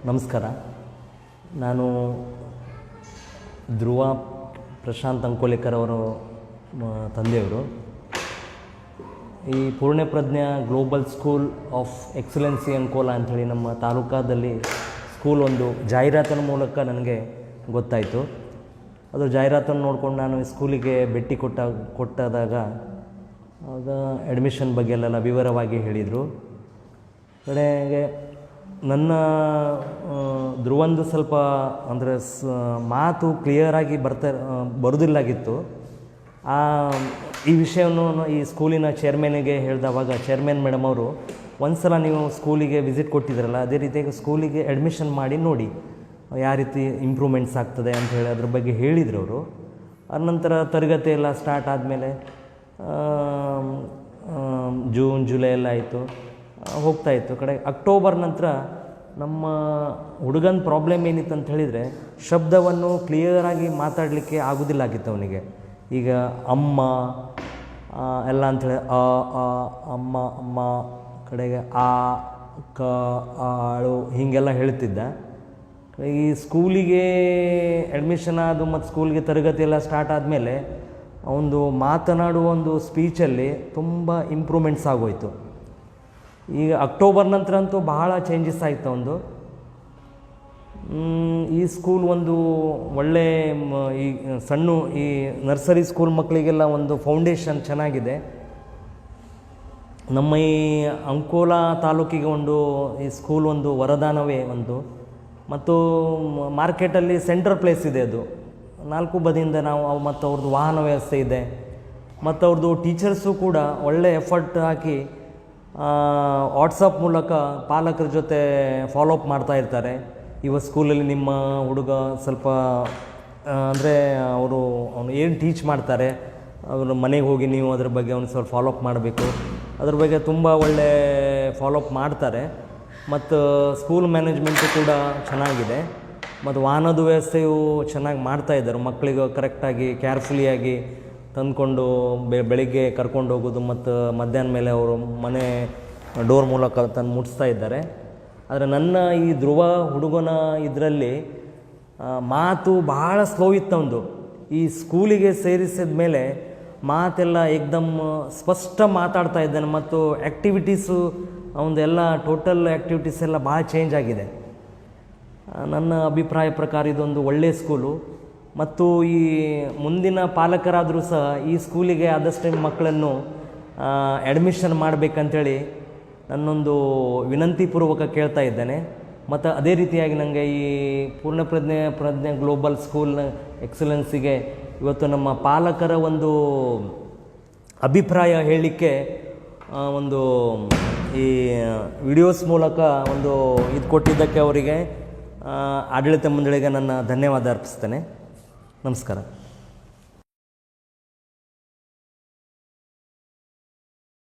ನಮಸ್ಕಾರ. ನಾನು ಧ್ರುವ ಪ್ರಶಾಂತ್ ಅಂಕೋಲಿಕರ್ ಅವರು ತಂದೆಯವರು. ಈ Poornaprajna global school of excellency Ankola ಅಂಥೇಳಿ ನಮ್ಮ ತಾಲೂಕಾದಲ್ಲಿ ಸ್ಕೂಲ್ ಒಂದು ಜಾಹೀರಾತಿನ ಮೂಲಕ ನನಗೆ ಗೊತ್ತಾಯಿತು. ಅದು ಜಾಹೀರಾತನ್ನು ನೋಡ್ಕೊಂಡು ನಾನು ಸ್ಕೂಲಿಗೆ ಭೇಟಿ ಕೊಟ್ಟಾದಾಗ ಆಗ ಅಡ್ಮಿಷನ್ ಬಗ್ಗೆ ಎಲ್ಲ ವಿವರವಾಗಿ ಹೇಳಿದರು. ಕಡೆಗೆ ನನ್ನ ಧ್ರುವಂದು ಸ್ವಲ್ಪ ಅಂದರೆ ಮಾತು ಕ್ಲಿಯರಾಗಿ ಬರೋದಿಲ್ಲಾಗಿತ್ತು. ಈ ವಿಷಯವನ್ನು ಈ ಸ್ಕೂಲಿನ ಚೇರ್ಮನ್ಗೆ ಹೇಳಿದವಾಗ ಚೇರ್ಮನ್ ಮೇಡಮ್ ಅವರು ಒಂದು ಸಲ ನೀವು ಸ್ಕೂಲಿಗೆ ವಿಸಿಟ್ ಕೊಟ್ಟಿದ್ರಲ್ಲ, ಅದೇ ರೀತಿಯಾಗಿ ಸ್ಕೂಲಿಗೆ ಅಡ್ಮಿಷನ್ ಮಾಡಿ ನೋಡಿ ಯಾವ ರೀತಿ ಇಂಪ್ರೂವ್ಮೆಂಟ್ಸ್ ಆಗ್ತದೆ ಅಂತ ಹೇಳಿ ಅದ್ರ ಬಗ್ಗೆ ಹೇಳಿದರು ಅವರು. ಅನಂತರ ತರಗತಿ ಎಲ್ಲ ಸ್ಟಾರ್ಟ್ ಆದಮೇಲೆ ಜೂನ್ ಜುಲೈ ಎಲ್ಲ ಆಯಿತು, ಹೋಗ್ತಾಯಿತ್ತು. ಕಡೆ ಅಕ್ಟೋಬರ್ ನಂತರ ನಮ್ಮ ಹುಡುಗನ ಪ್ರಾಬ್ಲಮ್ ಏನಿತ್ತು ಅಂತ ಹೇಳಿದರೆ ಶಬ್ದವನ್ನು ಕ್ಲಿಯರಾಗಿ ಮಾತಾಡಲಿಕ್ಕೆ ಆಗೋದಿಲ್ಲಾಗಿತ್ತು ಅವನಿಗೆ. ಈಗ ಅಮ್ಮ ಎಲ್ಲ ಅಂಥೇಳಿ ಅಮ್ಮ ಅಮ್ಮ, ಕಡೆಗೆ ಆ ಕ ಆಳು ಹೀಗೆಲ್ಲ ಹೇಳ್ತಿದ್ದ. ಈ ಸ್ಕೂಲಿಗೆ ಅಡ್ಮಿಷನ್ ಆದು ಮತ್ತು ಸ್ಕೂಲಿಗೆ ತರಗತಿ ಎಲ್ಲ ಸ್ಟಾರ್ಟ್ ಆದಮೇಲೆ ಒಂದು ಮಾತನಾಡುವ ಒಂದು ಸ್ಪೀಚಲ್ಲಿ ತುಂಬ ಇಂಪ್ರೂವ್ಮೆಂಟ್ಸ್ ಆಗೋಯಿತು. ಈಗ ಅಕ್ಟೋಬರ್ ನಂತರ ಅಂತೂ ಬಹಳ ಚೇಂಜಸ್ ಆಯಿತು ಒಂದು. ಈ ಸ್ಕೂಲ್ ಒಂದು ಒಳ್ಳೆ ಈ ಸಣ್ಣ ಈ ನರ್ಸರಿ ಸ್ಕೂಲ್ ಮಕ್ಕಳಿಗೆಲ್ಲ ಒಂದು ಫೌಂಡೇಶನ್ ಚೆನ್ನಾಗಿದೆ. ನಮ್ಮ ಈ ಅಂಕೋಲಾ ತಾಲೂಕಿಗೆ ಈ ಸ್ಕೂಲ್ ಒಂದು ವರದಾನವೇ ಒಂದು. ಮತ್ತು ಮಾರ್ಕೆಟಲ್ಲಿ ಸೆಂಟ್ರಲ್ ಪ್ಲೇಸ್ ಇದೆ ಅದು. 4 ಬದಿಯಿಂದ ಮತ್ತು ಅವ್ರದ್ದು ವಾಹನ ವ್ಯವಸ್ಥೆ ಇದೆ. ಮತ್ತು ಅವ್ರದ್ದು ಟೀಚರ್ಸು ಕೂಡ ಒಳ್ಳೆ ಎಫರ್ಟ್ ಹಾಕಿ ವಾಟ್ಸಪ್ ಮೂಲಕ ಪಾಲಕರ ಜೊತೆ ಫಾಲೋಅಪ್ ಮಾಡ್ತಾಯಿರ್ತಾರೆ. ಸ್ಕೂಲಲ್ಲಿ ನಿಮ್ಮ ಹುಡುಗ ಸ್ವಲ್ಪ ಅಂದರೆ ಅವನು ಏನು ಟೀಚ್ ಮಾಡ್ತಾರೆ ಅವರು ಮನೆಗೆ ಹೋಗಿ ನೀವು ಅದ್ರ ಬಗ್ಗೆ ಅವ್ನು ಸ್ವಲ್ಪ ಫಾಲೋಅಪ್ ಮಾಡಬೇಕು. ಅದ್ರ ಬಗ್ಗೆ ತುಂಬ ಒಳ್ಳೆ ಫಾಲೋಅಪ್ ಮಾಡ್ತಾರೆ. ಮತ್ತು ಸ್ಕೂಲ್ ಮ್ಯಾನೇಜ್ಮೆಂಟು ಕೂಡ ಚೆನ್ನಾಗಿದೆ. ಮತ್ತು ವಾಹನದ ವ್ಯವಸ್ಥೆಯು ಚೆನ್ನಾಗಿ ಮಾಡ್ತಾಯಿದ್ದಾರೆ. ಮಕ್ಕಳಿಗೆ ಕರೆಕ್ಟಾಗಿ ಕೇರ್ಫುಲಿಯಾಗಿ ತಂದುಕೊಂಡು ಬೆಳಿಗ್ಗೆ ಕರ್ಕೊಂಡು ಹೋಗೋದು ಮತ್ತು ಮಧ್ಯಾಹ್ನ ಮೇಲೆ ಅವರು ಮನೆ ಡೋರ್ ಮೂಲಕ ತಂದು ಮುಟ್ಟಿಸ್ತಾ ಇದ್ದಾರೆ. ಆದರೆ ನನ್ನ ಈ ಧ್ರುವ ಹುಡುಗನ ಇದರಲ್ಲಿ ಮಾತು ಭಾಳ ಸ್ಲೋ ಇತ್ತು ಒಂದು. ಈ ಸ್ಕೂಲಿಗೆ ಸೇರಿಸಿದ ಮೇಲೆ ಮಾತೆಲ್ಲ ಏಕ್ದಮ್ ಸ್ಪಷ್ಟ ಮಾತಾಡ್ತಾ ಇದ್ದಾನೆ. ಮತ್ತು ಆ್ಯಕ್ಟಿವಿಟೀಸು ಅವನದೆಲ್ಲ ಟೋಟಲ್ ಆ್ಯಕ್ಟಿವಿಟೀಸ್ ಎಲ್ಲ ಭಾಳ ಚೇಂಜ್ ಆಗಿದೆ. ನನ್ನ ಅಭಿಪ್ರಾಯ ಪ್ರಕಾರ ಇದೊಂದು ಒಳ್ಳೆಯ ಸ್ಕೂಲು. ಮತ್ತು ಈ ಮುಂದಿನ ಪಾಲಕರಾದರೂ ಸಹ ಈ ಸ್ಕೂಲಿಗೆ ಆದಷ್ಟು ಮಕ್ಕಳನ್ನು ಅಡ್ಮಿಷನ್ ಮಾಡಬೇಕಂತೇಳಿ ನನ್ನೊಂದು ವಿನಂತಿಪೂರ್ವಕ ಕೇಳ್ತಾ ಇದ್ದೇನೆ. ಮತ್ತು ಅದೇ ರೀತಿಯಾಗಿ ನನಗೆ ಈ ಪೂರ್ಣಪ್ರಜ್ಞೆ ಗ್ಲೋಬಲ್ ಸ್ಕೂಲ್ ಎಕ್ಸಲೆನ್ಸಿಗೆ ಇವತ್ತು ನಮ್ಮ ಪಾಲಕರ ಒಂದು ಅಭಿಪ್ರಾಯ ಹೇಳಲಿಕ್ಕೆ ಒಂದು ಈ ವಿಡಿಯೋಸ್ ಮೂಲಕ ಒಂದು ಇದು ಕೊಟ್ಟಿದ್ದಕ್ಕೆ ಅವರಿಗೆ ಆಡಳಿತ ಮಂಡಳಿಗೆ ನನ್ನ ಧನ್ಯವಾದ ಅರ್ಪಿಸ್ತೇನೆ. ನಮಸ್ಕಾರ.